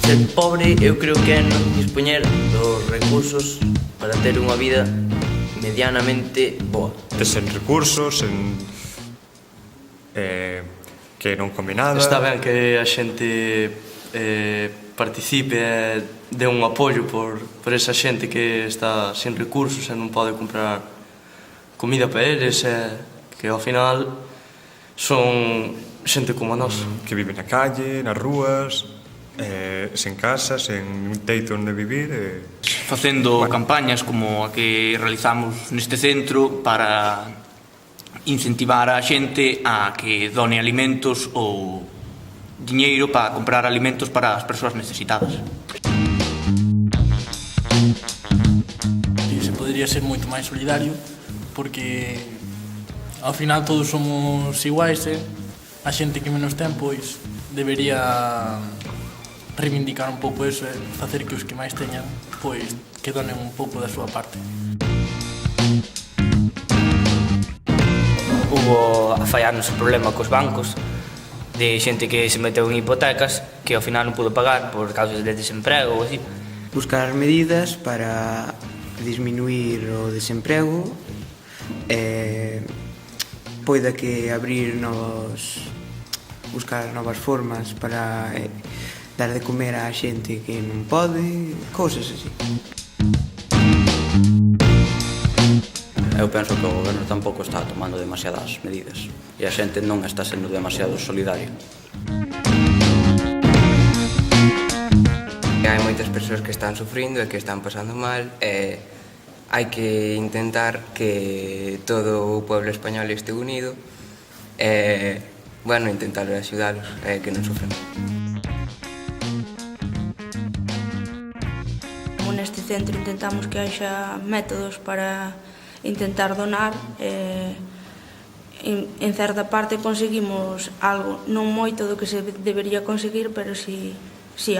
Ser pobre eu creo que é non dispoñer dos recursos para ter unha vida medianamente boa. Sen recursos, que non come nada. Está ben que a xente participe e dé un apoio por esa xente que está sin recursos e non pode comprar comida para eles e que ao final son xente como nós. Que vive na calle, nas rúas, sen casa, sen un teito onde vivir. Facendo campañas como a que realizamos neste centro para incentivar a xente a que done alimentos ou diñeiro para comprar alimentos para as persoas necesitadas. Se podería ser moito máis solidario porque ao final todos somos iguais e a xente que menos ten pois debería reivindicar un pouco eso e facer que os que máis teñan pois que donen un pouco da súa parte. Hubo a fallarnos o problema cos bancos de xente que se meteu en hipotecas que ao final non pudo pagar por causas de desemprego ou así. Buscar medidas para disminuir o desemprego poida que buscar novas formas para dar de comer á xente que non pode, cousas así. Eu penso que o goberno tampouco está tomando demasiadas medidas e a xente non está sendo demasiado solidaria. Hai moitas persoas que están sufrindo e que están pasando mal e hai que intentar que todo o pueblo español este unido e, intentar axudalos e que non sufren. Neste centro intentamos que haxa métodos para intentar donar en certa parte conseguimos algo, non moito do que se debería conseguir, pero si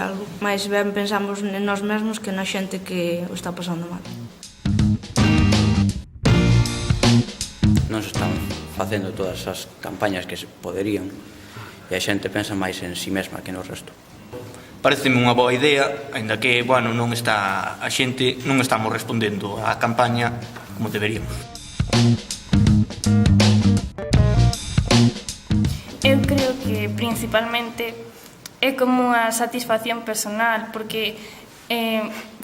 algo. Mais ben pensamos en nós mesmos que na xente que o está pasando mal. Non se están facendo todas as campañas que se poderían e a xente pensa máis en si mesma que no resto. Pareceme unha boa idea, aínda que, a xente non estamos respondendo á campaña como deberíamos. Eu creo que principalmente é como unha satisfacción personal, porque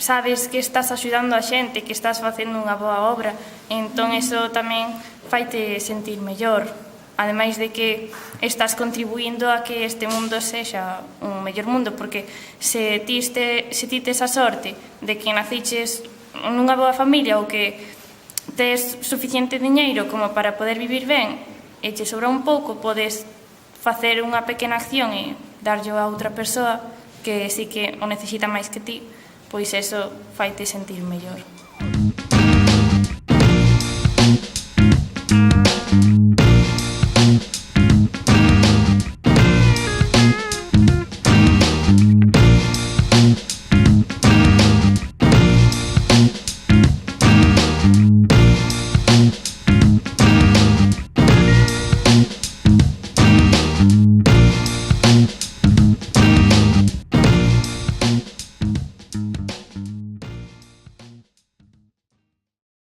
sabes que estás axudando a xente, que estás facendo unha boa obra, entón iso tamén faite sentir mellor. Ademais de que estás contribuindo a que este mundo sexa un mellor mundo, porque se ti tes a sorte de que naciches nunha boa familia ou que tes suficiente diñeiro como para poder vivir ben e che sobra un pouco, podes facer unha pequena acción e darllo a outra persoa que sí que o necesita máis que ti, pois eso faite sentir mellor.